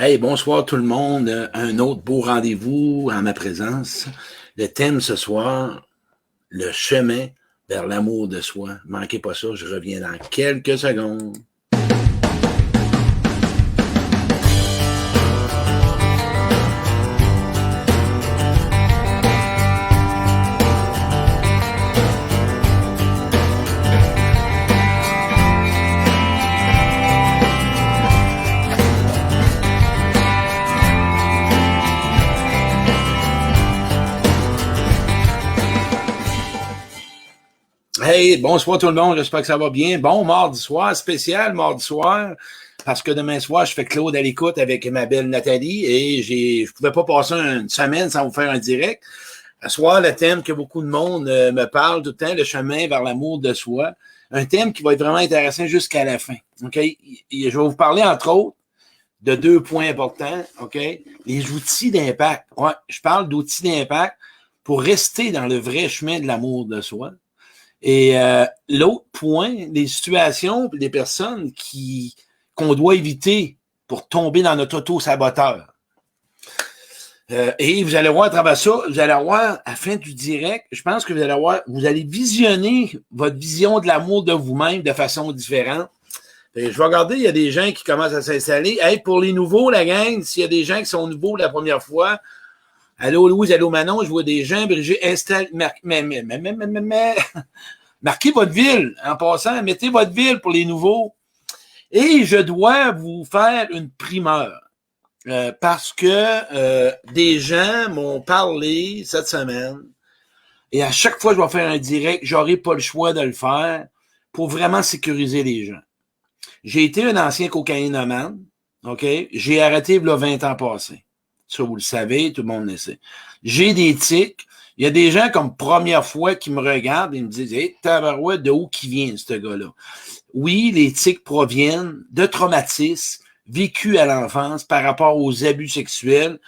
Hey, bonsoir tout le monde. Un autre beau rendez-vous en ma présence. Le thème ce soir, le chemin vers l'amour de soi. Manquez pas ça, je reviens dans quelques secondes. Hey, bonsoir tout le monde, j'espère que ça va bien. Bon, mardi soir, spécial mardi soir, parce que demain soir, je fais Claude à l'écoute avec ma belle Nathalie et je pouvais pas passer une semaine sans vous faire un direct. Ce soir, le thème que beaucoup de monde me parle tout le temps, le chemin vers l'amour de soi. Un thème qui va être vraiment intéressant jusqu'à la fin. OK? Je vais vous parler, entre autres, de 2 points importants. OK? Les outils d'impact. Ouais, je parle d'outils d'impact pour rester dans le vrai chemin de l'amour de soi. Et l'autre point, les situations, les personnes qu'on doit éviter pour tomber dans notre auto-saboteur. Et vous allez voir à travers ça, vous allez voir à la fin du direct, je pense que vous allez visionner votre vision de l'amour de vous-même de façon différente. Et je vais regarder, il y a des gens qui commencent à s'installer. Hey, pour les nouveaux, la gang, s'il y a des gens qui sont nouveaux la première fois, allô Louise, allô Manon, je vois des gens, Brigitte, marquez votre ville. En passant, mettez votre ville pour les nouveaux. Et je dois vous faire une primeur. Parce que des gens m'ont parlé cette semaine. Et à chaque fois que je vais faire un direct, j'aurai pas le choix de le faire pour vraiment sécuriser les gens. J'ai été un ancien cocaïnomane. OK? J'ai arrêté il y a 20 ans passés. Ça, vous le savez, tout le monde le sait. J'ai des tics. Il y a des gens comme première fois qui me regardent et me disent « Hey, tabarouette, de où qui vient ce gars-là? » Oui, les tics proviennent de traumatismes vécus à l'enfance par rapport aux abus sexuels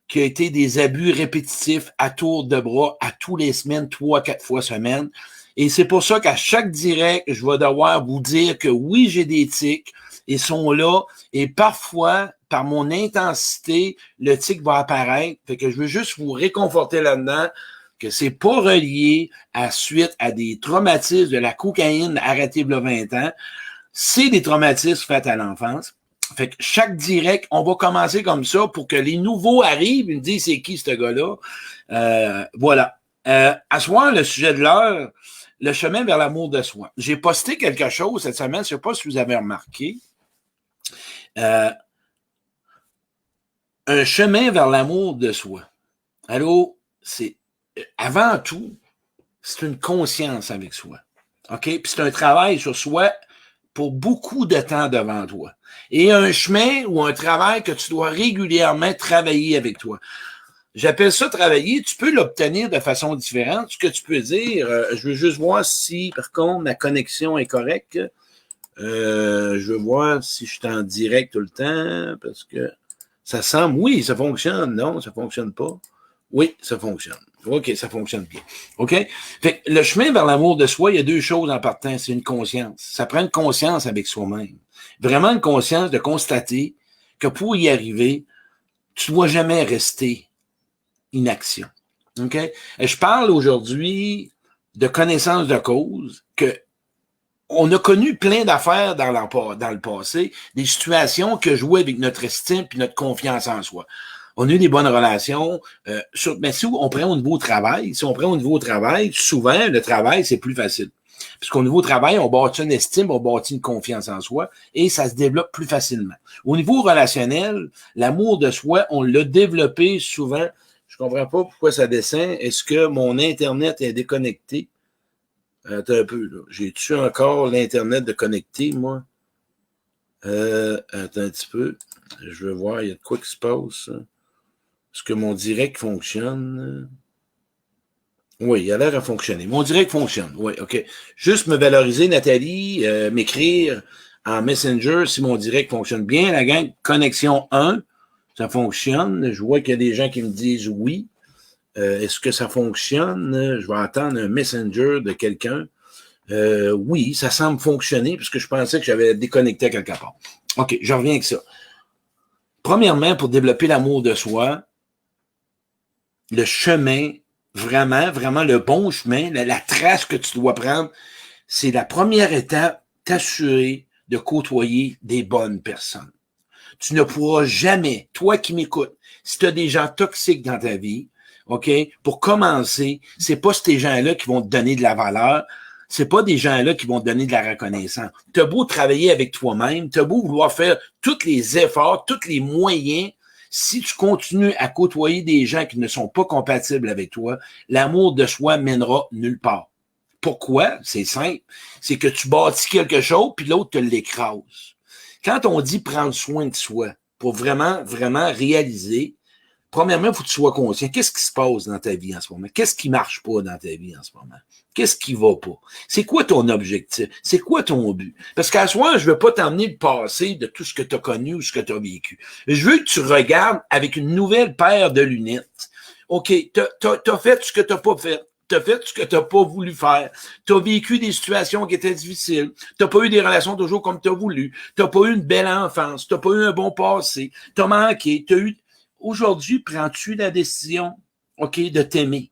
qui ont été des abus répétitifs à tour de bras à tous les semaines, 3-4 fois semaine. Et c'est pour ça qu'à chaque direct, je vais devoir vous dire que oui, j'ai des tics, ils sont là et parfois, par mon intensité, le tic va apparaître. Fait que je veux juste vous réconforter là-dedans que c'est pas relié suite à des traumatismes de la cocaïne arrêtée il y a 20 ans. C'est des traumatismes faits à l'enfance. Fait que chaque direct, on va commencer comme ça pour que les nouveaux arrivent et me disent c'est qui ce gars-là. Voilà. À ce soir, le sujet de l'heure, le chemin vers l'amour de soi. J'ai posté quelque chose cette semaine, je ne sais pas si vous avez remarqué. Un chemin vers l'amour de soi. Allô, c'est avant tout, c'est une conscience avec soi. OK? Puis c'est un travail sur soi pour beaucoup de temps devant toi. Et un chemin ou un travail que tu dois régulièrement travailler avec toi. J'appelle ça travailler. Tu peux l'obtenir de façon différente. Ce que tu peux dire, je veux juste voir si, par contre, ma connexion est correcte. Je veux voir si je suis en direct tout le temps, parce que ça semble, oui, ça fonctionne. Non, ça fonctionne pas. Oui, ça fonctionne. OK, ça fonctionne bien. OK? Fait que le chemin vers l'amour de soi, il y a 2 choses en partant. C'est une conscience. Ça prend une conscience avec soi-même. Vraiment une conscience de constater que pour y arriver, tu ne dois jamais rester inaction. OK? Et je parle aujourd'hui de connaissance de cause, que on a connu plein d'affaires dans le passé, des situations que jouaient avec notre estime et notre confiance en soi. On a eu des bonnes relations. Mais si on prend au niveau travail, souvent, le travail, c'est plus facile. Puisqu'au niveau travail, on bâtit une estime, on bâtit une confiance en soi et ça se développe plus facilement. Au niveau relationnel, l'amour de soi, on l'a développé souvent. Je comprends pas pourquoi ça descend. Est-ce que mon Internet est déconnecté? Attends un peu, là. J'ai-tu encore l'Internet de connecté, moi? Attends un petit peu. Je veux voir, il y a de quoi qui se passe. Est-ce que mon direct fonctionne? Oui, il a l'air à fonctionner. Mon direct fonctionne. Oui, OK. Juste me valoriser, Nathalie, m'écrire en Messenger si mon direct fonctionne bien. La gang, connexion 1, ça fonctionne. Je vois qu'il y a des gens qui me disent oui. Est-ce que ça fonctionne? Je vais attendre un Messenger de quelqu'un. Oui, ça semble fonctionner parce que je pensais que j'avais déconnecté à quelque part. OK, je reviens avec ça. Premièrement, pour développer l'amour de soi, le chemin, vraiment, vraiment le bon chemin, la trace que tu dois prendre, c'est la première étape, t'assurer de côtoyer des bonnes personnes. Tu ne pourras jamais, toi qui m'écoutes, si tu as des gens toxiques dans ta vie, OK, pour commencer, c'est pas ces gens-là qui vont te donner de la valeur, c'est pas des gens-là qui vont te donner de la reconnaissance. T'as beau travailler avec toi-même, t'as beau vouloir faire tous les efforts, tous les moyens, si tu continues à côtoyer des gens qui ne sont pas compatibles avec toi, l'amour de soi mènera nulle part. Pourquoi? C'est simple. C'est que tu bâtis quelque chose, puis l'autre te l'écrase. Quand on dit prendre soin de soi, pour vraiment, vraiment réaliser, premièrement, il faut que tu sois conscient. Qu'est-ce qui se passe dans ta vie en ce moment? Qu'est-ce qui marche pas dans ta vie en ce moment? Qu'est-ce qui va pas? C'est quoi ton objectif? C'est quoi ton but? Parce qu'à ce moment, je veux pas t'emmener le passé de tout ce que tu as connu ou ce que tu as vécu. Je veux que tu regardes avec une nouvelle paire de lunettes. OK, t'as fait ce que t'as pas fait. T'as fait ce que t'as pas voulu faire. T'as vécu des situations qui étaient difficiles. T'as pas eu des relations toujours comme t'as voulu. T'as pas eu une belle enfance. T'as pas eu un bon passé. T'as manqué. Aujourd'hui, prends-tu la décision, OK, de t'aimer?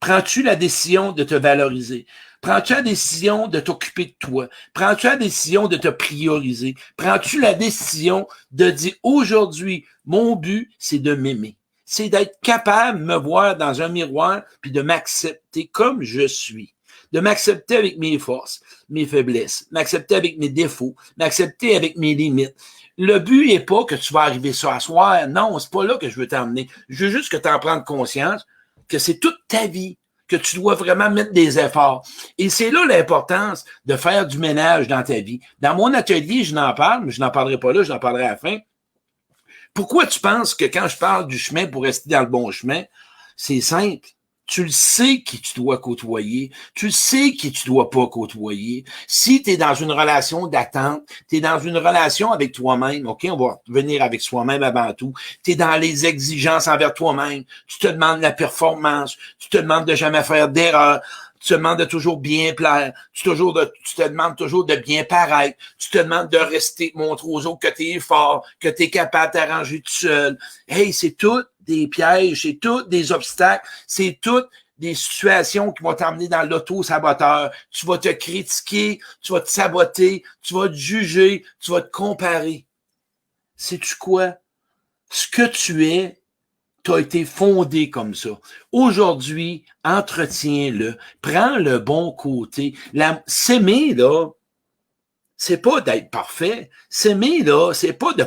Prends-tu la décision de te valoriser? Prends-tu la décision de t'occuper de toi? Prends-tu la décision de te prioriser? Prends-tu la décision de dire aujourd'hui, mon but, c'est de m'aimer? C'est d'être capable de me voir dans un miroir puis de m'accepter comme je suis. De m'accepter avec mes forces, mes faiblesses, m'accepter avec mes défauts, m'accepter avec mes limites. Le but n'est pas que tu vas arriver ça à soir. Non, c'est pas là que je veux t'emmener. Je veux juste que tu en prennes conscience que c'est toute ta vie, que tu dois vraiment mettre des efforts. Et c'est là l'importance de faire du ménage dans ta vie. Dans mon atelier, je n'en parle, mais je n'en parlerai pas là, je n'en parlerai à la fin. Pourquoi tu penses que quand je parle du chemin pour rester dans le bon chemin, c'est simple. Tu le sais qui tu dois côtoyer. Tu le sais qui tu dois pas côtoyer. Si tu es dans une relation d'attente, tu es dans une relation avec toi-même, OK, on va venir avec soi-même avant tout. Tu es dans les exigences envers toi-même. Tu te demandes la performance. Tu te demandes de jamais faire d'erreur. Tu te demandes de toujours bien plaire. Tu te demandes toujours de bien paraître. Tu te demandes de rester, montrer aux autres que tu es fort, que tu es capable de t'arranger tout seul. Hey, c'est tout des pièges, c'est tout des obstacles, c'est toutes des situations qui vont t'emmener dans l'auto-saboteur. Tu vas te critiquer, tu vas te saboter, tu vas te juger, tu vas te comparer. Sais-tu quoi? Ce que tu es, tu as été fondé comme ça. Aujourd'hui, entretiens-le, prends le bon côté. S'aimer, là, c'est pas d'être parfait. S'aimer, là, c'est pas de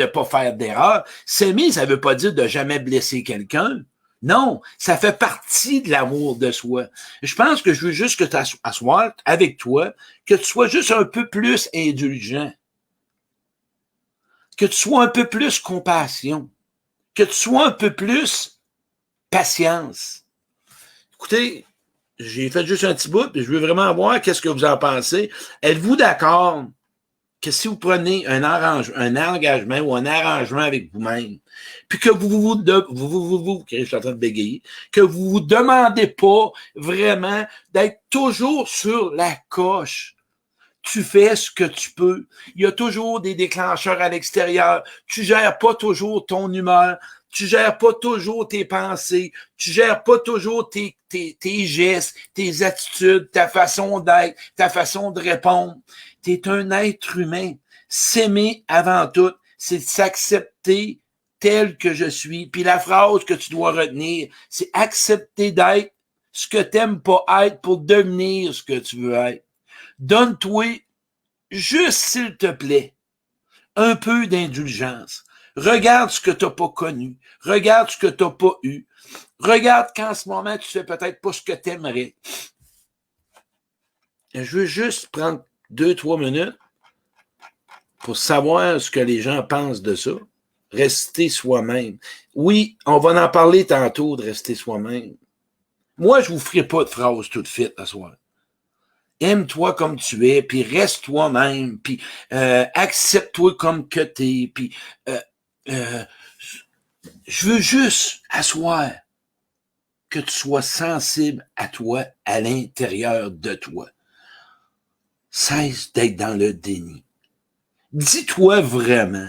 pas faire d'erreur. S'aimer, ça veut pas dire de jamais blesser quelqu'un. Non, ça fait partie de l'amour de soi. Je pense que je veux juste que tu assoies avec toi, que tu sois juste un peu plus indulgent, que tu sois un peu plus compassion, que tu sois un peu plus patience. Écoutez, j'ai fait juste un petit bout, puis je veux vraiment voir qu'est-ce que vous en pensez. Êtes-vous d'accord que si vous prenez un engagement ou un arrangement avec vous-même, puis que je suis en train de bégayer, que vous vous demandez pas vraiment d'être toujours sur la coche. Tu fais ce que tu peux. Il y a toujours des déclencheurs à l'extérieur. Tu gères pas toujours ton humeur. Tu gères pas toujours tes pensées. Tu gères pas toujours tes gestes, tes attitudes, ta façon d'être, ta façon de répondre. Tu es un être humain. S'aimer avant tout, c'est de s'accepter tel que je suis. Puis la phrase que tu dois retenir, c'est accepter d'être ce que t'aimes pas être pour devenir ce que tu veux être. Donne-toi, juste s'il te plaît, un peu d'indulgence. Regarde ce que tu n'as pas connu. Regarde ce que tu n'as pas eu. Regarde qu'en ce moment, tu fais peut-être pas ce que tu aimerais. Je veux juste prendre 2-3 minutes pour savoir ce que les gens pensent de ça. Rester soi-même. Oui, on va en parler tantôt de rester soi-même. Moi, je vous ferai pas de phrase toute faite à soir. Aime-toi comme tu es, puis reste toi-même, puis accepte-toi comme que t'es, puis je veux juste asseoir que tu sois sensible à toi, à l'intérieur de toi. Cesse d'être dans le déni. Dis-toi vraiment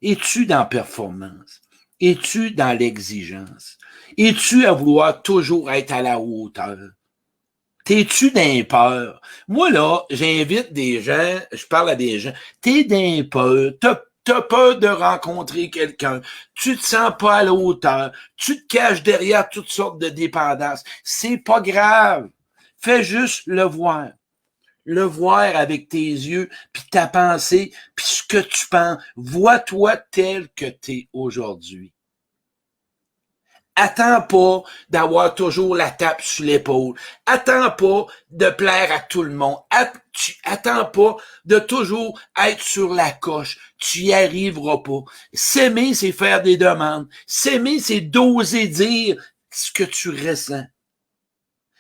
Es-tu dans la performance? Es-tu dans l'exigence? Es-tu à vouloir toujours être à la hauteur? T'es-tu d'un peur? Moi, là, j'invite des gens, je parle à des gens, t'es d'un peur, t'as peur de rencontrer quelqu'un, tu te sens pas à la hauteur, tu te caches derrière toutes sortes de dépendances. C'est pas grave. Fais juste le voir. Le voir avec tes yeux, puis ta pensée, puis ce que tu penses. Vois-toi tel que t'es aujourd'hui. Attends pas d'avoir toujours la tape sur l'épaule. Attends pas de plaire à tout le monde. Attends pas de toujours être sur la coche. Tu y arriveras pas. S'aimer, c'est faire des demandes. S'aimer, c'est d'oser dire ce que tu ressens.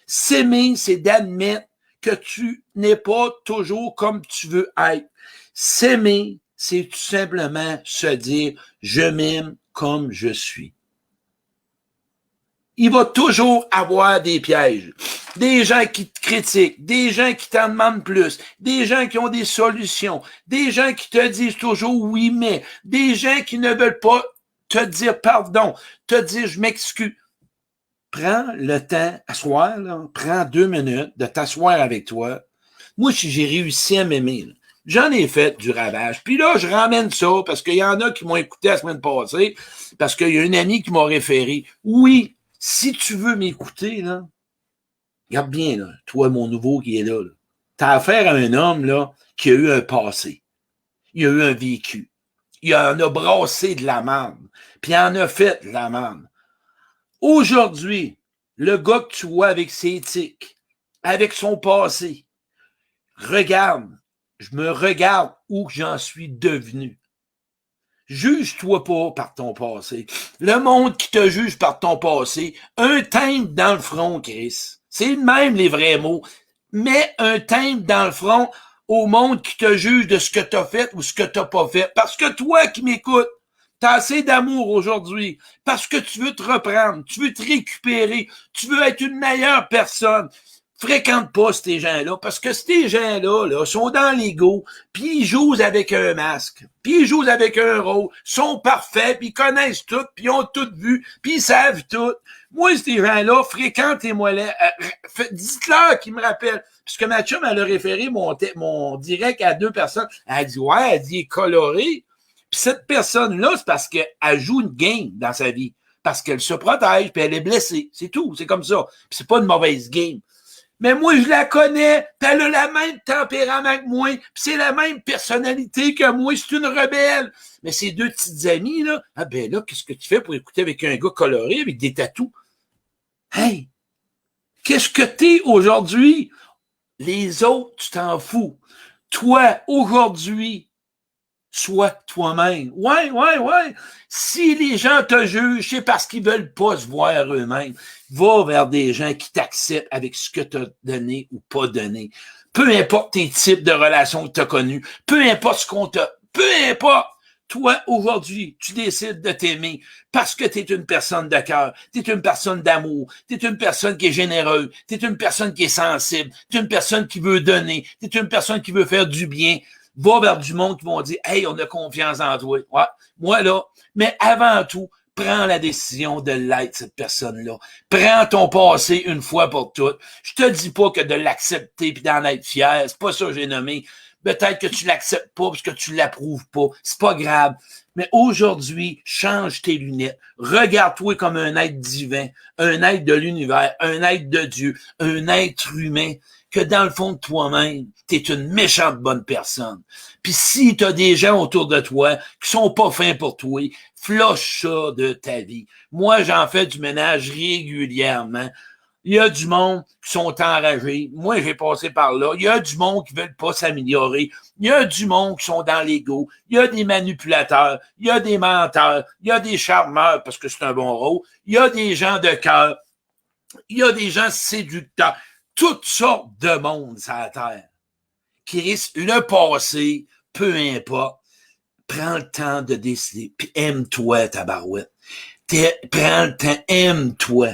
S'aimer, c'est d'admettre que tu n'es pas toujours comme tu veux être. S'aimer, c'est tout simplement se dire, je m'aime comme je suis. Il va toujours avoir des pièges. Des gens qui te critiquent, des gens qui t'en demandent plus, des gens qui ont des solutions, des gens qui te disent toujours oui, mais, des gens qui ne veulent pas te dire pardon, te dire je m'excuse. Prends le temps, asseoir, là, prends 2 minutes de t'asseoir avec toi. Moi, si j'ai réussi à m'aimer, là, j'en ai fait du ravage. Puis là, je ramène ça parce qu'il y en a qui m'ont écouté la semaine passée, parce qu'il y a une amie qui m'a référé. Oui, si tu veux m'écouter, là, regarde bien, là, toi, mon nouveau qui est là, là. T'as affaire à un homme, là, qui a eu un passé. Il a eu un vécu. Il en a brassé de la merde. Puis il en a fait de la merde. Aujourd'hui, le gars que tu vois avec ses tics, avec son passé, regarde, je me regarde où j'en suis devenu. Juge-toi pas par ton passé. Le monde qui te juge par ton passé, un timbre dans le front, Chris. C'est même les vrais mots. Mets un timbre dans le front au monde qui te juge de ce que t'as fait ou ce que t'as pas fait. Parce que toi qui m'écoutes, t'as assez d'amour aujourd'hui. Parce que tu veux te reprendre, tu veux te récupérer, tu veux être une meilleure personne. Fréquente pas ces gens-là, parce que ces gens-là là, sont dans l'ego, puis ils jouent avec un masque, puis ils jouent avec un rôle, sont parfaits, puis ils connaissent tout, puis ils ont tout vu, puis ils savent tout. Moi, ces gens-là, fréquentez-moi là, dites-leur qu'ils me rappellent. Puisque ma chum, elle a référé mon direct à 2 personnes. Elle dit, ouais, elle dit, il est coloré. Puis cette personne-là, c'est parce qu'elle joue une game dans sa vie. Parce qu'elle se protège, puis elle est blessée. C'est tout, c'est comme ça. Puis c'est pas une mauvaise game. Mais moi, je la connais, pis elle a le même tempérament que moi, pis c'est la même personnalité que moi, c'est une rebelle. Mais ces 2 petites amies, là, ah ben là, qu'est-ce que tu fais pour écouter avec un gars coloré, avec des tatous? Hey! Qu'est-ce que t'es aujourd'hui? Les autres, tu t'en fous. Toi, aujourd'hui, sois toi-même. Ouais. Si les gens te jugent, c'est parce qu'ils veulent pas se voir eux-mêmes. Va vers des gens qui t'acceptent avec ce que tu as donné ou pas donné. Peu importe tes types de relations que tu as connues, peu importe ce qu'on t'a, peu importe. Toi, aujourd'hui, tu décides de t'aimer parce que tu es une personne de cœur, tu es une personne d'amour, tu es une personne qui est généreuse, tu es une personne qui est sensible, tu es une personne qui veut donner, tu es une personne qui veut faire du bien. Va vers du monde qui vont dire « Hey, on a confiance en toi. » Ouais, moi, là, mais avant tout, prends la décision de l'être, cette personne-là. Prends ton passé une fois pour toutes. Je te dis pas que de l'accepter puis d'en être fier, c'est pas ça que j'ai nommé. Peut-être que tu l'acceptes pas parce que tu l'approuves pas. C'est pas grave. Mais aujourd'hui, change tes lunettes. Regarde-toi comme un être divin, un être de l'univers, un être de Dieu, un être humain, que dans le fond de toi-même, t'es une méchante bonne personne. Puis si t'as des gens autour de toi qui sont pas fins pour toi, flush ça de ta vie. Moi, j'en fais du ménage régulièrement. Il y a du monde qui sont enragés. Moi, j'ai passé par là. Il y a du monde qui veulent pas s'améliorer. Il y a du monde qui sont dans l'ego. Il y a des manipulateurs. Il y a des menteurs. Il y a des charmeurs, parce que c'est un bon rôle. Il y a des gens de cœur. Il y a des gens séducteurs. Toutes sortes de monde sur la terre. Chris, le passé, peu importe, prends le temps de décider. Puis aime-toi, tabarouette. Prends le temps, aime-toi.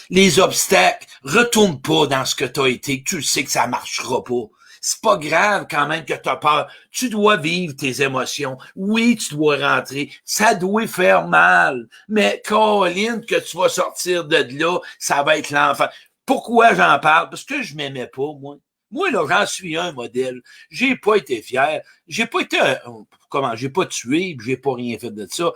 Les obstacles, retourne pas dans ce que t'as été. Tu sais que ça marchera pas. C'est pas grave quand même que tu as peur. Tu dois vivre tes émotions. Oui, tu dois rentrer. Ça doit faire mal. Mais Caroline, que tu vas sortir de là, ça va être l'enfer. Pourquoi j'en parle? Parce que je m'aimais pas, moi. Moi, là, j'en suis un modèle. J'ai pas été fier. J'ai pas été, j'ai pas tué, j'ai pas rien fait de ça.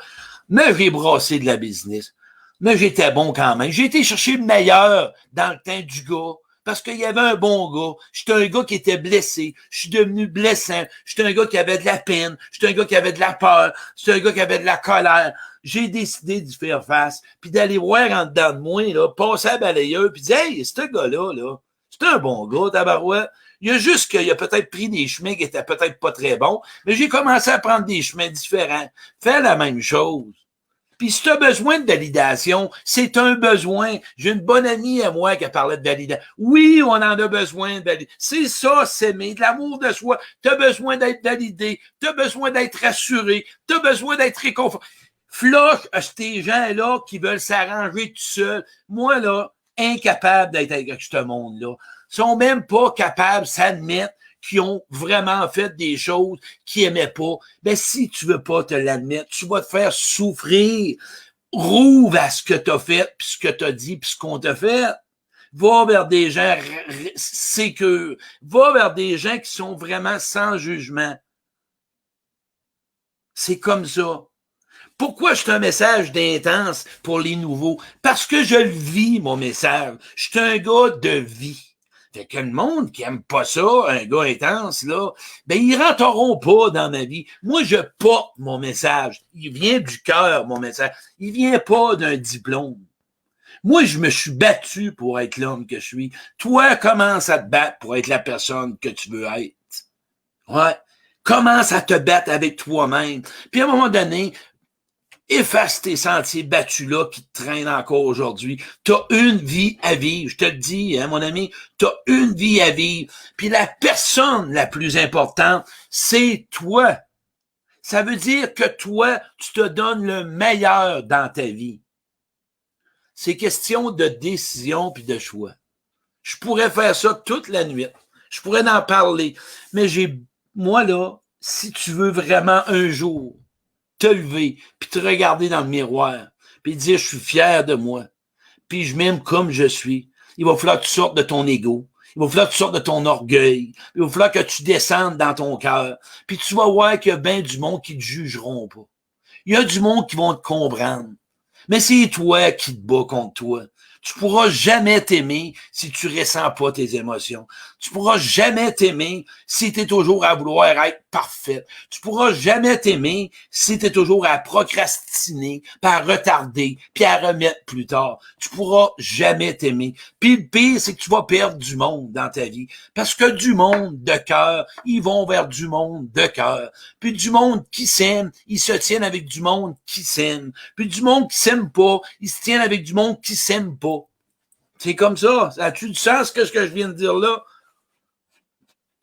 Mais j'ai brassé de la business. Mais j'étais bon quand même. J'ai été chercher le meilleur dans le temps du gars. Parce qu'il y avait un bon gars. J'étais un gars qui était blessé. Je suis devenu blessant. J'étais un gars qui avait de la peine. J'étais un gars qui avait de la peur. J'étais un gars qui avait de la colère. J'ai décidé d'y faire face, puis d'aller voir en dedans de moi, là, passer à la balayeuse, puis dire, hey, ce gars-là, là, c'est un bon gars, tabarouette. Il y a juste qu'il a peut-être pris des chemins qui étaient peut-être pas très bons, mais j'ai commencé à prendre des chemins différents. Fais la même chose. Puis si tu as besoin de validation, c'est un besoin. J'ai une bonne amie à moi qui a parlé de validation. Oui, on en a besoin de validation. C'est ça, s'aimer, de l'amour de soi. Tu as besoin d'être validé, tu as besoin d'être rassuré, tu as besoin d'être réconforté. Floche à ces gens-là qui veulent s'arranger tout seuls. Moi, là, incapable d'être avec ce monde-là. Ils sont même pas capables d'admettre qu'ils ont vraiment fait des choses qu'ils aimaient pas. Ben, si tu veux pas te l'admettre, tu vas te faire souffrir. Rouvre à ce que tu as fait, puis ce que tu as dit, puis ce qu'on t'a fait. Va vers des gens sécures. Va vers des gens qui sont vraiment sans jugement. C'est comme ça. Pourquoi je suis un message d'intense pour les nouveaux? Parce que je le vis, mon message. Je suis un gars de vie. Fait que le monde qui aime pas ça, un gars intense, là, ben, ils rentreront pas dans ma vie. Moi, je porte mon message. Il vient du cœur, mon message. Il vient pas d'un diplôme. Moi, je me suis battu pour être l'homme que je suis. Toi, commence à te battre pour être la personne que tu veux être. Ouais. Commence à te battre avec toi-même. Puis à un moment donné, efface tes sentiers battus-là qui te traînent encore aujourd'hui. T'as une vie à vivre. Je te le dis, hein, mon ami, t'as une vie à vivre. Puis la personne la plus importante, c'est toi. Ça veut dire que toi, tu te donnes le meilleur dans ta vie. C'est question de décision puis de choix. Je pourrais faire ça toute la nuit. Je pourrais en parler. Mais moi là, si tu veux vraiment un jour te lever, puis te regarder dans le miroir, puis dire, je suis fier de moi, puis je m'aime comme je suis. Il va falloir que tu sortes de ton ego. Il va falloir que tu sortes de ton orgueil. Il va falloir que tu descendes dans ton cœur. Puis tu vas voir qu'il y a bien du monde qui te jugeront pas. Il y a du monde qui vont te comprendre. Mais c'est toi qui te bats contre toi. Tu pourras jamais t'aimer si tu ressens pas tes émotions. Tu pourras jamais t'aimer si tu es toujours à vouloir être parfaite. Tu pourras jamais t'aimer si tu es toujours à procrastiner, puis à retarder, puis à remettre plus tard. Tu pourras jamais t'aimer. Puis le pire, c'est que tu vas perdre du monde dans ta vie. Parce que du monde de cœur, ils vont vers du monde de cœur. Puis du monde qui s'aime, ils se tiennent avec du monde qui s'aime. Puis du monde qui s'aime pas, ils se tiennent avec du monde qui s'aime pas. C'est comme ça. Ça a-tu du sens que ce que je viens de dire là?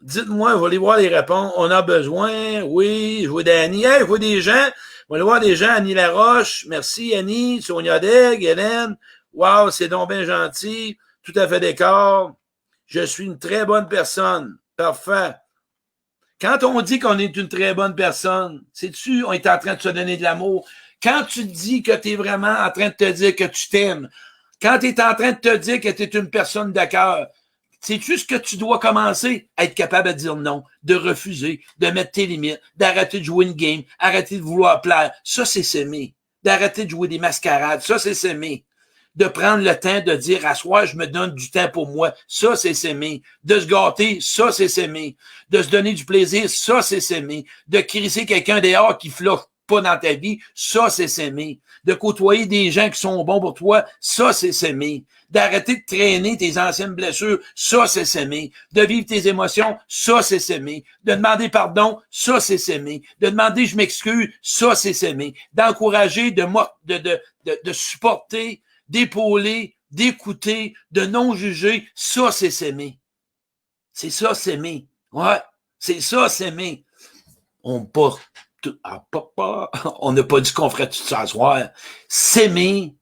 Dites-moi, je vais aller voir les réponses. On a besoin. Oui, je vois d'Annie. Hey, je vois des gens. On va aller voir des gens. Annie Laroche. Merci, Annie. Sonia Deg, Hélène. Wow, c'est donc bien gentil. Tout à fait d'accord. Je suis une très bonne personne. Parfait. Quand on dit qu'on est une très bonne personne, sais-tu, on est en train de se donner de l'amour. Quand tu dis que tu es vraiment en train de te dire que tu t'aimes, quand tu es en train de te dire que tu es une personne de cœur, sais-tu ce que tu dois commencer? À être capable de dire non, de refuser, de mettre tes limites, d'arrêter de jouer une game, arrêter de vouloir plaire. Ça, c'est s'aimer. D'arrêter de jouer des mascarades. Ça, c'est s'aimer. De prendre le temps de dire, à soir, je me donne du temps pour moi. Ça, c'est s'aimer. De se gâter, ça, c'est s'aimer. De se donner du plaisir, ça, c'est s'aimer. De crisser quelqu'un dehors qui floche pas dans ta vie, ça, c'est s'aimer. De côtoyer des gens qui sont bons pour toi, ça, c'est s'aimer. D'arrêter de traîner tes anciennes blessures, ça, c'est s'aimer. De vivre tes émotions, ça, c'est s'aimer. De demander pardon, ça, c'est s'aimer. De demander je m'excuse, ça, c'est s'aimer. D'encourager, de supporter, d'épauler, d'écouter, de non juger, ça, c'est s'aimer. C'est ça, s'aimer. Ouais, c'est ça, s'aimer. On porte on n'a pas dit qu'on ferait tout ça à soir. S'aimer,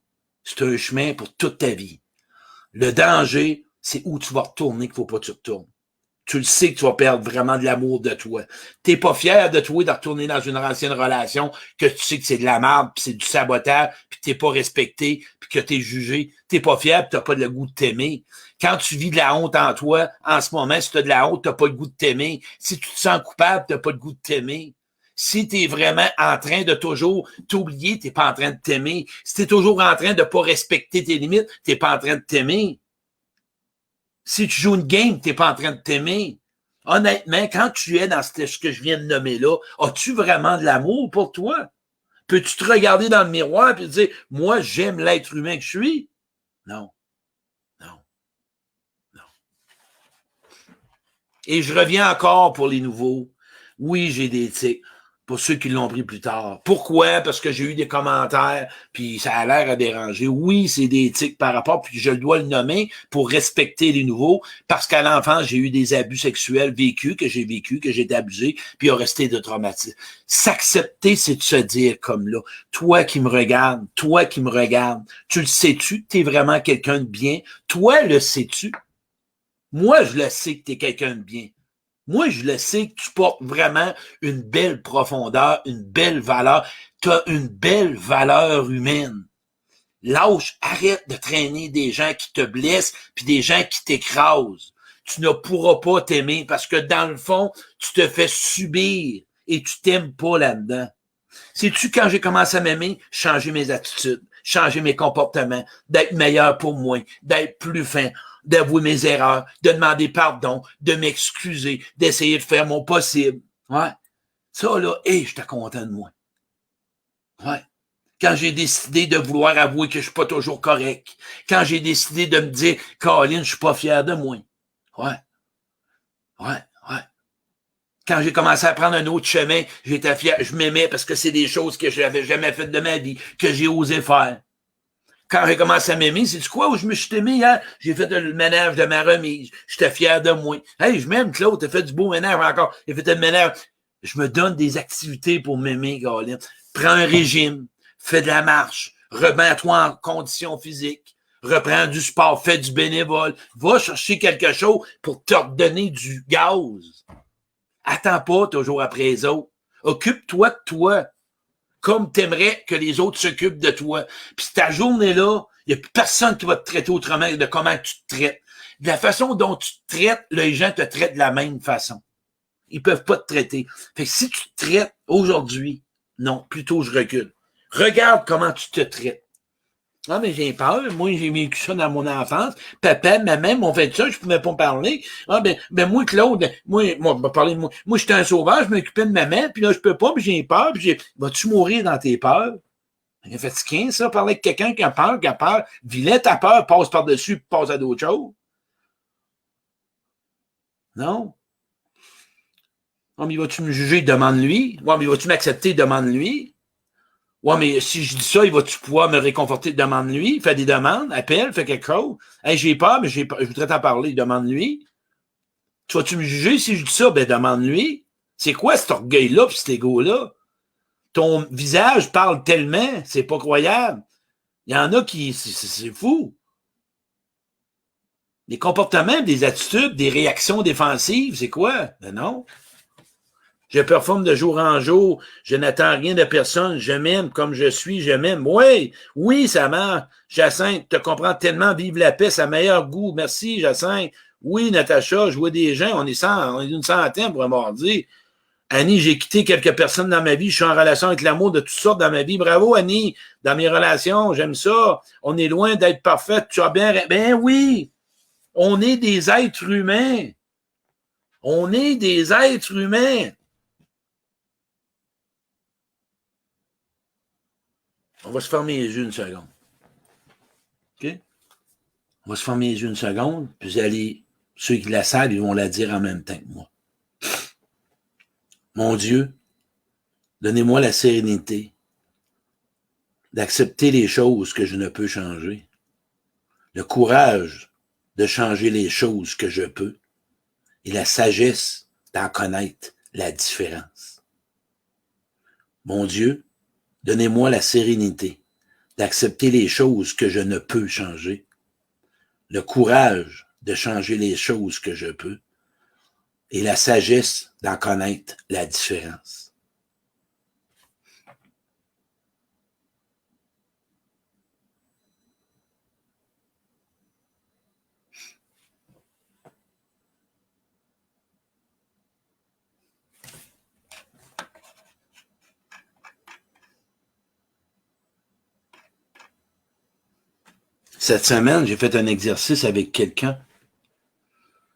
c'est un chemin pour toute ta vie. Le danger, c'est où tu vas retourner qu'il ne faut pas que tu retournes. Tu le sais que tu vas perdre vraiment de l'amour de toi. T'es pas fier de toi de retourner dans une ancienne relation que tu sais que c'est de la merde, puis c'est du sabotage, puis t'es pas respecté, puis que t'es jugé. T'es pas fier, puis t'as pas le goût de t'aimer. Quand tu vis de la honte en toi, en ce moment, si t'as de la honte, t'as pas le goût de t'aimer. Si tu te sens coupable, t'as pas le goût de t'aimer. Si t'es vraiment en train de toujours t'oublier, t'es pas en train de t'aimer. Si t'es toujours en train de pas respecter tes limites, t'es pas en train de t'aimer. Si tu joues une game, t'es pas en train de t'aimer. Honnêtement, quand tu es dans ce que je viens de nommer là, as-tu vraiment de l'amour pour toi? Peux-tu te regarder dans le miroir et te dire, moi, j'aime l'être humain que je suis? Non, non, non. Et je reviens encore pour les nouveaux. Oui, j'ai des tics. Pour ceux qui l'ont pris plus tard. Pourquoi? Parce que j'ai eu des commentaires, puis ça a l'air à déranger. Oui, c'est des tics par rapport, puis je dois le nommer pour respecter les nouveaux, parce qu'à l'enfance, j'ai eu des abus sexuels vécus, que j'ai été abusé, puis il a resté de traumatisme. S'accepter, c'est de se dire comme là, toi qui me regardes, tu le sais-tu, t'es vraiment quelqu'un de bien? Toi, le sais-tu? Moi, je le sais que t'es quelqu'un de bien. Moi, je le sais que tu portes vraiment une belle profondeur, une belle valeur. Tu as une belle valeur humaine. Lâche, arrête de traîner des gens qui te blessent puis des gens qui t'écrasent. Tu ne pourras pas t'aimer parce que dans le fond, tu te fais subir et tu t'aimes pas là-dedans. Sais-tu, quand j'ai commencé à m'aimer, changer mes attitudes, changer mes comportements, d'être meilleur pour moi, d'être plus fin, d'avouer mes erreurs, de demander pardon, de m'excuser, d'essayer de faire mon possible. Ouais. Ça, là, j'étais content de moi. Ouais. Quand j'ai décidé de vouloir avouer que je suis pas toujours correct. Quand j'ai décidé de me dire, Caroline, je suis pas fier de moi. Ouais. Ouais. Ouais. Quand j'ai commencé à prendre un autre chemin, j'étais fier, je m'aimais parce que c'est des choses que je n'avais jamais faites de ma vie, que j'ai osé faire. Quand j'ai commencé à m'aimer, c'est du quoi où je me suis aimé hier? J'ai fait le ménage de ma remise. J'étais fier de moi. Hey, je m'aime, Claude, t'as fait du beau ménage encore. J'ai fait le ménage. Je me donne des activités pour m'aimer, Caroline. Prends un régime, fais de la marche, remets-toi en condition physique, reprends du sport, fais du bénévole, va chercher quelque chose pour te redonner du gaz. Attends pas toujours après les autres. Occupe-toi de toi, comme t'aimerais que les autres s'occupent de toi. Puis ta journée-là, il n'y a plus personne qui va te traiter autrement de comment tu te traites. De la façon dont tu te traites, les gens te traitent de la même façon. Ils peuvent pas te traiter. Fait que si tu te traites aujourd'hui, non, plutôt je recule. Regarde comment tu te traites. Ah, mais j'ai peur. Moi, j'ai vécu ça dans mon enfance. Papa, maman m'ont fait ça, je pouvais pas parler. Ah, moi, Claude, moi, parler de moi. Moi, j'étais un sauvage, je m'occupais de maman, puis là, je peux pas, puis j'ai peur, puis vas-tu mourir dans tes peurs? C'est fatiguant, ça, parler avec quelqu'un qui a peur. Vilain, ta peur, passe par-dessus, puis passe à d'autres choses. Non? Ah, mais vas-tu me juger? Demande-lui. Ouais, mais vas-tu m'accepter? Demande-lui. Ouais, mais si je dis ça, il va-tu pouvoir me réconforter? Demande-lui. Fais des demandes, appelle, fais quelque chose. Hey, j'ai peur, mais je voudrais t'en parler. Demande-lui. Tu vas-tu me juger si je dis ça? Ben, demande-lui. C'est quoi cet orgueil-là pis cet égo-là? Ton visage parle tellement, c'est pas croyable. Il y en a qui, c'est fou. Des comportements, des attitudes, des réactions défensives, c'est quoi? Ben non. Je performe de jour en jour. Je n'attends rien de personne. Je m'aime comme je suis. Je m'aime. Oui, oui, ça marche. Jacinthe, te comprends tellement. Vive la paix, ça a meilleur goût. Merci, Jacinthe. Oui, Natacha, je vois des gens. On est une centaine pour un mardi. Annie, j'ai quitté quelques personnes dans ma vie. Je suis en relation avec l'amour de toutes sortes dans ma vie. Bravo, Annie. Dans mes relations, j'aime ça. On est loin d'être parfait. Tu as bien... Ben oui. On est des êtres humains. On est des êtres humains. On va se fermer les yeux une seconde. OK? On va se fermer les yeux une seconde, puis vous allez, ceux qui la savent, ils vont la dire en même temps que moi. Mon Dieu, donnez-moi la sérénité d'accepter les choses que je ne peux changer, le courage de changer les choses que je peux, et la sagesse d'en connaître la différence. Mon Dieu, donnez-moi la sérénité d'accepter les choses que je ne peux changer, le courage de changer les choses que je peux, et la sagesse d'en connaître la différence. Cette semaine, j'ai fait un exercice avec quelqu'un.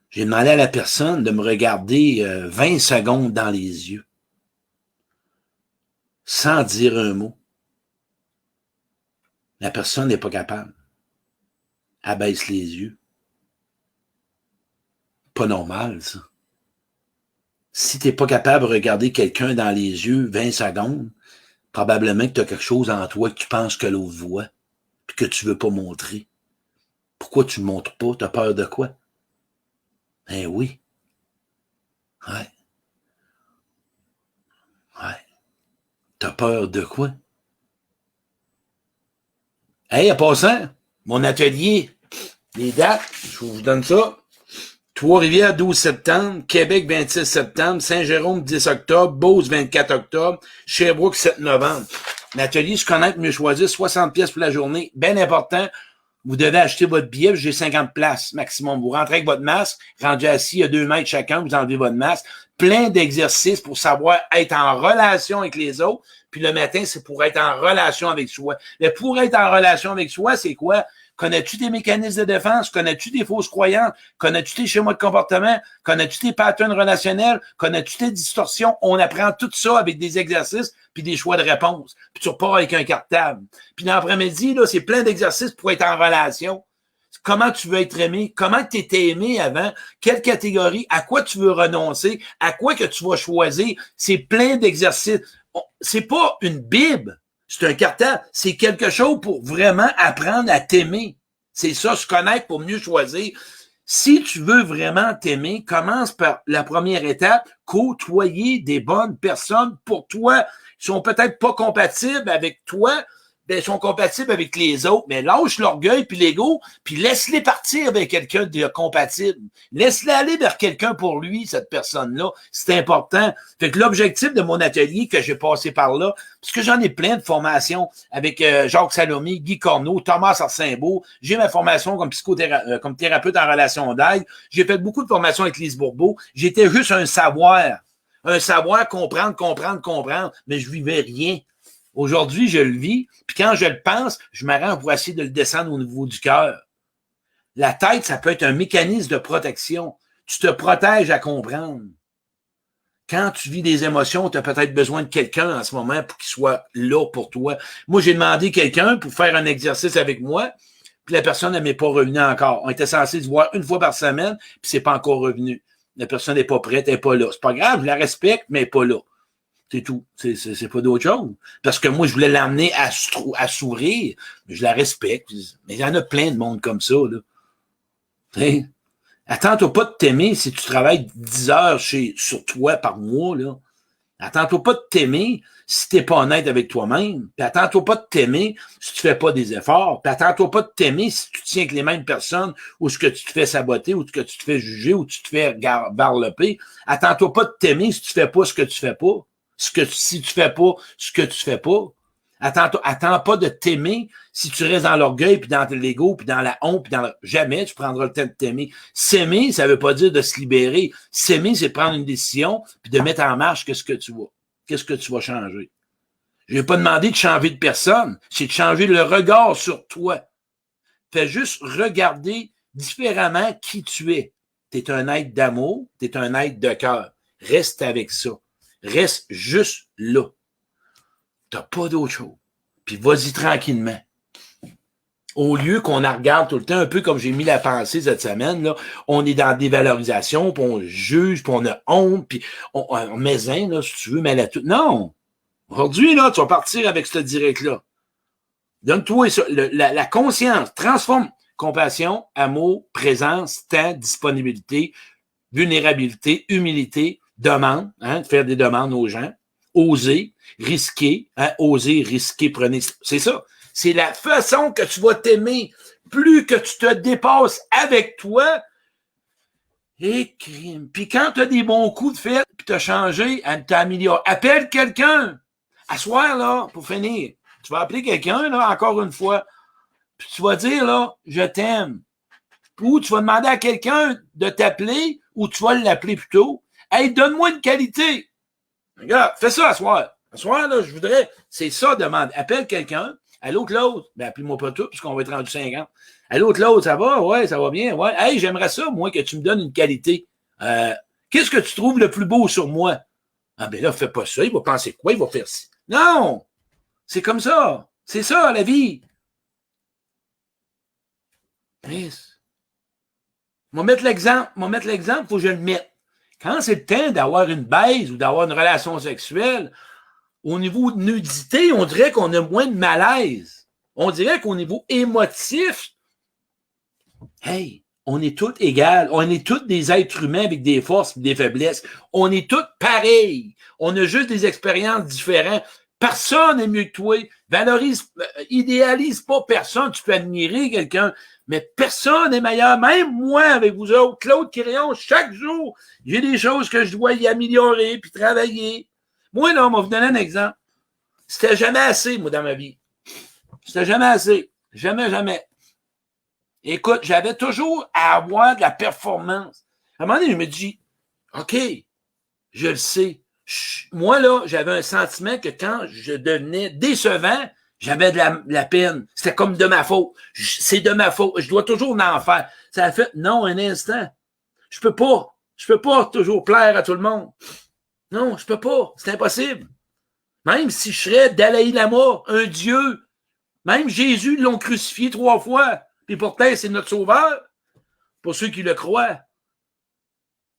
J'ai demandé à la personne de me regarder 20 secondes dans les yeux, sans dire un mot. La personne n'est pas capable. Elle baisse les yeux. Pas normal, ça. Si tu n'es pas capable de regarder quelqu'un dans les yeux 20 secondes, probablement que tu as quelque chose en toi que tu penses que l'autre voit, puis que tu veux pas montrer. Pourquoi tu ne montres pas? Tu as peur de quoi? Ben oui. Ouais. Ouais. T'as peur de quoi? Hey, en passant, mon atelier, les dates, je vous donne ça. Trois-Rivières, 12 septembre, Québec, 26 septembre, Saint-Jérôme, 10 octobre, Beauce, 24 octobre, Sherbrooke, 7 novembre. L'atelier, je connais, mieux choisir, 60 pièces pour la journée. Bien important, vous devez acheter votre billet, j'ai 50 places maximum. Vous rentrez avec votre masque, rendu assis à 2 mètres chacun, vous enlevez votre masque. Plein d'exercices pour savoir être en relation avec les autres. Puis le matin, c'est pour être en relation avec soi. Mais pour être en relation avec soi, c'est quoi? Connais-tu tes mécanismes de défense? Connais-tu tes fausses croyances? Connais-tu tes schémas de comportement? Connais-tu tes patterns relationnels? Connais-tu tes distorsions? On apprend tout ça avec des exercices puis des choix de réponse. Puis tu repars avec un cartable. Puis dans l'après-midi, là, c'est plein d'exercices pour être en relation. Comment tu veux être aimé? Comment tu étais aimé avant? Quelle catégorie? À quoi tu veux renoncer? À quoi que tu vas choisir? C'est plein d'exercices. C'est pas une Bible. C'est un cartable. C'est quelque chose pour vraiment apprendre à t'aimer. C'est ça, se connaître pour mieux choisir. Si tu veux vraiment t'aimer, commence par la première étape, côtoyer des bonnes personnes pour toi. Ils sont peut-être pas compatibles avec toi, ben, ils sont compatibles avec les autres, mais lâche l'orgueil puis l'ego, puis laisse-les partir avec quelqu'un de compatible. Laisse-les aller vers quelqu'un pour lui, cette personne-là. C'est important. Fait que l'objectif de mon atelier que j'ai passé par là, parce que j'en ai plein de formations avec Jacques Salomé, Guy Corneau, Thomas Arsenault, j'ai ma formation comme comme thérapeute en relation d'aide, j'ai fait beaucoup de formations avec Lise Bourbeau, j'étais juste un savoir comprendre, mais je vivais rien. Aujourd'hui, je le vis, puis quand je le pense, je m'arrange pour essayer de le descendre au niveau du cœur. La tête, ça peut être un mécanisme de protection. Tu te protèges à comprendre. Quand tu vis des émotions, tu as peut-être besoin de quelqu'un en ce moment pour qu'il soit là pour toi. Moi, j'ai demandé quelqu'un pour faire un exercice avec moi, puis la personne ne m'est pas revenue encore. On était censé se voir une fois par semaine, puis c'est pas encore revenu. La personne n'est pas prête, elle n'est pas là. C'est pas grave, je la respecte, mais elle n'est pas là. C'est tout. C'est pas d'autre chose. Parce que moi, je voulais l'amener à s'ouvrir. Je la respecte. Mais il y en a plein de monde comme ça, là. T'sais? Attends-toi pas de t'aimer si tu travailles 10 heures sur toi par mois, là. Attends-toi pas de t'aimer si t'es pas honnête avec toi-même. Puis attends-toi pas de t'aimer si tu fais pas des efforts. Puis attends-toi pas de t'aimer si tu tiens avec les mêmes personnes ou ce que tu te fais saboter ou ce que tu te fais juger ou tu te fais varloper. Attends-toi pas de t'aimer si tu fais pas ce que tu fais pas. Si tu fais pas ce que tu fais pas. Attends pas de t'aimer si tu restes dans l'orgueil, puis dans l'ego, puis dans la honte, puis jamais tu prendras le temps de t'aimer. S'aimer, ça veut pas dire de se libérer. S'aimer, c'est prendre une décision, puis de mettre en marche qu'est-ce que tu vas changer. Je vais pas demandé de changer de personne, c'est de changer le regard sur toi. Fais juste regarder différemment qui tu es. Tu es un être d'amour, tu es un être de cœur. Reste avec ça. Reste juste là. T'as pas d'autre chose. Puis vas-y tranquillement. Au lieu qu'on la regarde tout le temps, un peu comme j'ai mis la pensée cette semaine, là, on est dans la dévalorisation, puis on juge, puis on a honte, puis on maison, là, si tu veux, mais tout. Non! Aujourd'hui, là, tu vas partir avec ce direct-là. Donne-toi ça. La conscience transforme compassion, amour, présence, temps, disponibilité, vulnérabilité, humilité, demande, de faire des demandes aux gens, oser, risquer, oser, risquer, prenez. C'est ça. C'est la façon que tu vas t'aimer. Plus que tu te dépasses avec toi, Et crime. Puis quand tu as des bons coups de fait, puis tu as changé, tu amélioré, appelle quelqu'un. À soir, là, pour finir. Tu vas appeler quelqu'un, là, encore une fois. Puis tu vas dire, là, je t'aime. Ou tu vas demander à quelqu'un de t'appeler, ou tu vas l'appeler plutôt. Hey, donne-moi une qualité. Regarde, fais ça à soir. À soir, là, je voudrais, c'est ça, demande. Appelle quelqu'un. Allô, Claude? Ben, appelle-moi pas tout, puisqu'on va être rendu 50. Allô, Claude, ça va? Ouais, ça va bien. Ouais. Hey, j'aimerais ça, moi, que tu me donnes une qualité. Qu'est-ce que tu trouves le plus beau sur moi? Ah, ben là, fais pas ça. Il va penser quoi? Il va faire ci. Non! C'est comme ça. C'est ça, la vie. Chris. Moi, mettre l'exemple, il faut que je le mette. Quand c'est le temps d'avoir une baise ou d'avoir une relation sexuelle, au niveau de nudité, on dirait qu'on a moins de malaise. On dirait qu'au niveau émotif, hey, on est tous égaux. On est tous des êtres humains avec des forces et des faiblesses. On est tous pareils. On a juste des expériences différentes. Personne n'est mieux que toi. Valorise, idéalise pas personne. Tu peux admirer quelqu'un, mais personne n'est meilleur. Même moi, avec vous autres, Claude Quirion, chaque jour, j'ai des choses que je dois y améliorer puis travailler. Moi, là, on va vous donner un exemple. C'était jamais assez, moi, dans ma vie. C'était jamais assez. Jamais, jamais. Écoute, j'avais toujours à avoir de la performance. À un moment donné, je me dis, OK, je le sais. Moi, là, j'avais un sentiment que quand je devenais décevant, j'avais de la peine. C'était comme de ma faute. C'est de ma faute. Je dois toujours en faire. Ça a fait, non, un instant. Je peux pas toujours plaire à tout le monde. Non, je peux pas. C'est impossible. Même si je serais Dalai Lama, un dieu, même Jésus l'ont crucifié 3 fois. Puis pourtant, c'est notre sauveur. Pour ceux qui le croient.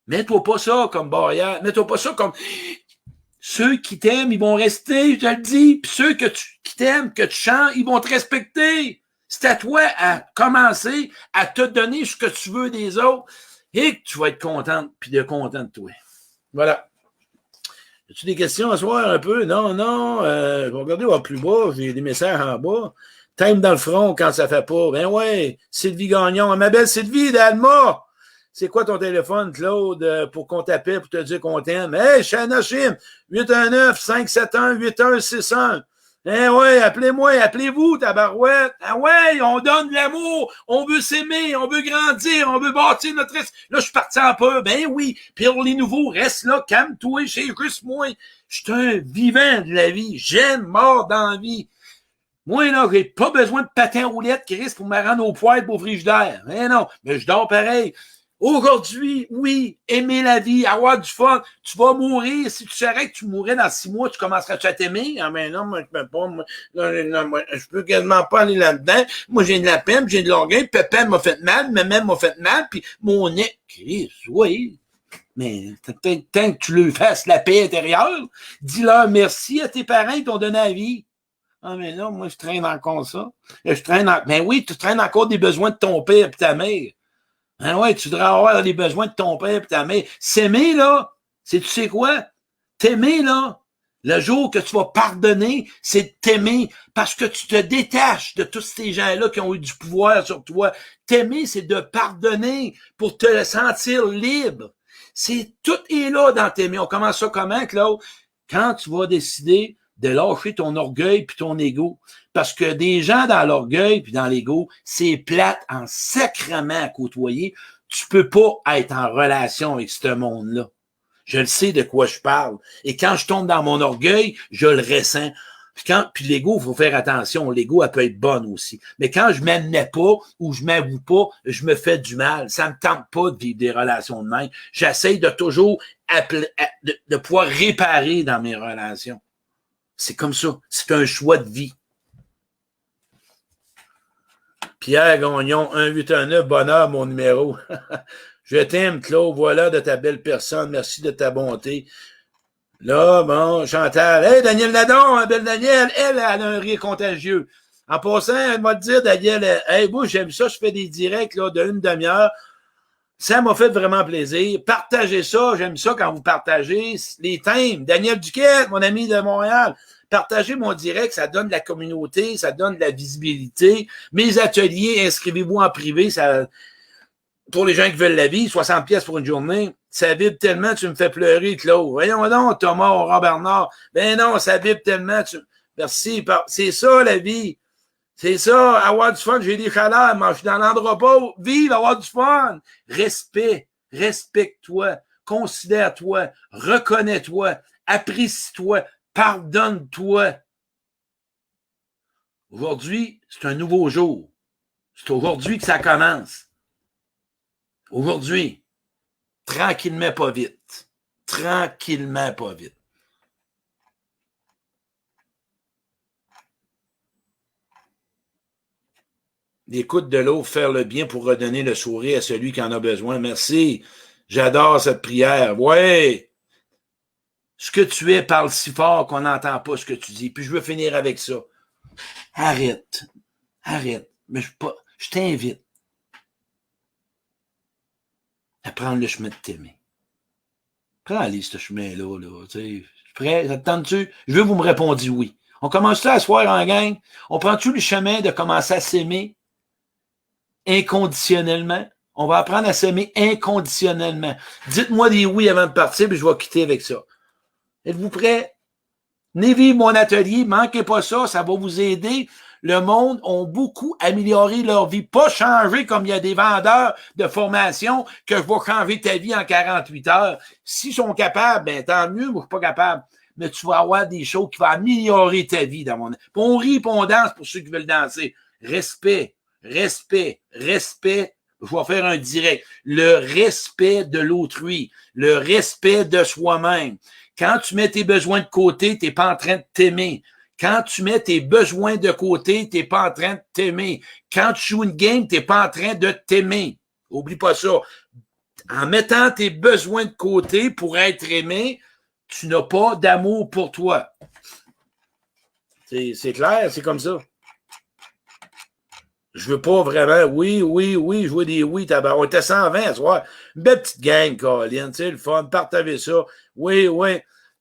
Mets-toi pas ça comme barrière. Mets-toi pas ça comme... Ceux qui t'aiment, ils vont rester, je te le dis. Puis ceux qui t'aiment, que tu chantes, ils vont te respecter. C'est à toi à commencer à te donner ce que tu veux des autres et que tu vas être contente puis de content de toi. Voilà. As-tu des questions à soir un peu? Non. Je vais regarder au plus bas. J'ai des messages en bas. T'aimes dans le front quand ça fait pas. Ben ouais, Sylvie Gagnon. Ma belle Sylvie d'Alma. C'est quoi ton téléphone, Claude, pour qu'on t'appelle pour te dire qu'on t'aime? Hey, Chanachim, 819-571-8161. Eh ouais, appelez-moi, appelez-vous, tabarouette. Ah ouais, on donne de l'amour, on veut s'aimer, on veut grandir, on veut bâtir notre... Là, je suis parti en peur. Ben oui, puis pour les nouveaux, reste là, calme-toi, c'est juste moi. Je suis un vivant de la vie, j'aime mort dans la vie. Moi, là, j'ai pas besoin de patin roulette qui risque pour me rendre au poêle pour frigidaire. Eh non, mais je dors pareil. Aujourd'hui, oui, aimer la vie, avoir du fun. Tu vas mourir. Si tu savais que tu mourrais dans 6 mois, tu commencerais à t'aimer. Ah, ben non, moi, je peux pas. Moi, je peux quasiment pas aller là-dedans. Moi, j'ai de la peine, j'ai de l'orgueil. Papa m'a fait mal, maman m'a fait mal, puis mon nez. Chris, oui. Mais tant que tu lui fasses la paix intérieure, dis-leur merci à tes parents qui t'ont donné la vie. Ah, mais là, moi, je traîne encore ça. Ben oui, tu traînes encore des besoins de ton père et de ta mère. Ah ouais, tu devrais avoir les besoins de ton père et ta mère. S'aimer, là, tu sais quoi? T'aimer, là, le jour que tu vas pardonner, c'est de t'aimer parce que tu te détaches de tous ces gens-là qui ont eu du pouvoir sur toi. T'aimer, c'est de pardonner pour te sentir libre. Tout est là dans t'aimer. On commence ça comment, Claude? Quand tu vas décider de lâcher ton orgueil puis ton ego. Parce que des gens dans l'orgueil puis dans l'ego, c'est plate en sacrement à côtoyer. Tu peux pas être en relation avec ce monde-là. Je le sais de quoi je parle. Et quand je tombe dans mon orgueil, je le ressens. Puis l'ego, il faut faire attention. L'ego, elle peut être bonne aussi. Mais quand je m'admets pas ou je m'avoue pas, je me fais du mal. Ça me tente pas de vivre des relations de même. J'essaye de toujours de pouvoir réparer dans mes relations. C'est comme ça. C'est un choix de vie. Pierre Gagnon, 1819, bonheur, mon numéro. Je t'aime, Claude. Voilà de ta belle personne. Merci de ta bonté. Là, bon, Chantal. Hey, Daniel Nadon, belle Daniel. Elle a un rire contagieux. En passant, elle m'a dit, Daniel, hey, moi, j'aime ça. Je fais des directs là, de 1 demi-heure. Ça m'a fait vraiment plaisir. Partagez ça. J'aime ça quand vous partagez les thèmes. Daniel Duquette, mon ami de Montréal. Partagez mon direct, ça donne de la communauté, ça donne de la visibilité. Mes ateliers, inscrivez-vous en privé. Ça... pour les gens qui veulent la vie, 60 pièces pour une journée, ça vibre tellement, tu me fais pleurer, Claude. Voyons donc, Thomas, Aurore Bernard. Ben non, ça vibre tellement. Merci. C'est ça, la vie. C'est ça, avoir du fun. J'ai des chaleurs, mais je suis dans l'endroit vive, avoir du fun. Respect. Respecte-toi. Considère-toi. Reconnais-toi. Apprécie-toi. Pardonne-toi. Aujourd'hui, c'est un nouveau jour. C'est aujourd'hui que ça commence. Aujourd'hui. Tranquillement, pas vite. Tranquillement, pas vite. L'écoute de l'autre, faire le bien pour redonner le sourire à celui qui en a besoin. Merci. J'adore cette prière. Ouais. Ce que tu es parle si fort qu'on n'entend pas ce que tu dis. Puis je veux finir avec ça. Arrête. Mais je t'invite à prendre le chemin de t'aimer. Prends-les, ce chemin-là, là. Tu sais, prêt? Ça te tente-tu? Je veux que vous me répondiez oui. On commence-tu à se voir en gang? On prend-tu le chemin de commencer à s'aimer inconditionnellement? On va apprendre à s'aimer inconditionnellement. Dites-moi des oui avant de partir, puis je vais quitter avec ça. Êtes-vous prêts? Venez vivre mon atelier, manquez pas ça, ça va vous aider. Le monde ont beaucoup amélioré leur vie, pas changé comme il y a des vendeurs de formation que je vais changer ta vie en 48 heures. S'ils sont capables, ben tant mieux, moi je suis pas capable. Mais tu vas avoir des choses qui vont améliorer ta vie dans mon... Puis on rit, puis on danse pour ceux qui veulent danser. Respect. Je vais faire un direct. Le respect de l'autrui. Le respect de soi-même. Quand tu mets tes besoins de côté, tu n'es pas en train de t'aimer. Quand tu mets tes besoins de côté, tu n'es pas en train de t'aimer. Quand tu joues une game, tu n'es pas en train de t'aimer. Oublie pas ça. En mettant tes besoins de côté pour être aimé, tu n'as pas d'amour pour toi. C'est clair, c'est comme ça. Je veux pas vraiment, oui, je veux des oui, tabac. On était 120 ce soir. Une belle petite gang, Colin, tu sais, le fun, partagez ça. Oui.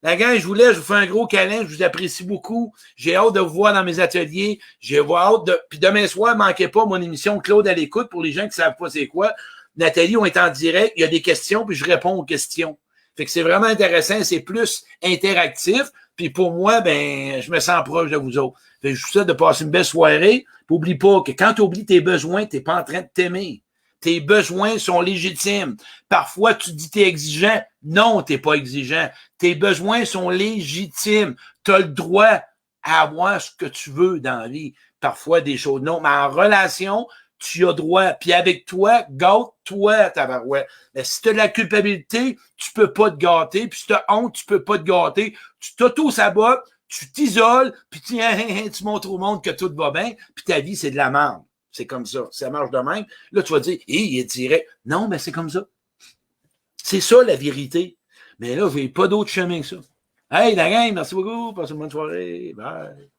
La gang, je vous fais un gros câlin, je vous apprécie beaucoup. J'ai hâte de vous voir dans mes ateliers. J'ai hâte de. Puis demain soir, manquez pas mon émission Claude à l'écoute pour les gens qui savent pas c'est quoi. Nathalie, on est en direct, il y a des questions, puis je réponds aux questions. Fait que c'est vraiment intéressant, c'est plus interactif. Puis pour moi, ben, je me sens proche de vous autres. Fait que je vous souhaite de passer une belle soirée. Puis oublie pas que quand tu oublies tes besoins, tu n'es pas en train de t'aimer. Tes besoins sont légitimes. Parfois, tu dis que tu es exigeant. Non, tu n'es pas exigeant. Tes besoins sont légitimes. Tu as le droit à avoir ce que tu veux dans la vie. Parfois, des choses non. Mais en relation, tu as droit. Puis avec toi, gâte-toi, tabarouette. Mais si tu as de la culpabilité, tu peux pas te gâter. Puis si tu as honte, tu peux pas te gâter. Tu t'auto-sabotes, tu t'isoles, puis tu montres au monde que tout va bien, puis ta vie, c'est de la merde. C'est comme ça. Ça marche de même. Là, tu vas dire, il est direct. Non, mais c'est comme ça. C'est ça, la vérité. Mais là, je n'ai pas d'autre chemin que ça. Hey, la gang, merci beaucoup. Passez une bonne soirée. Bye.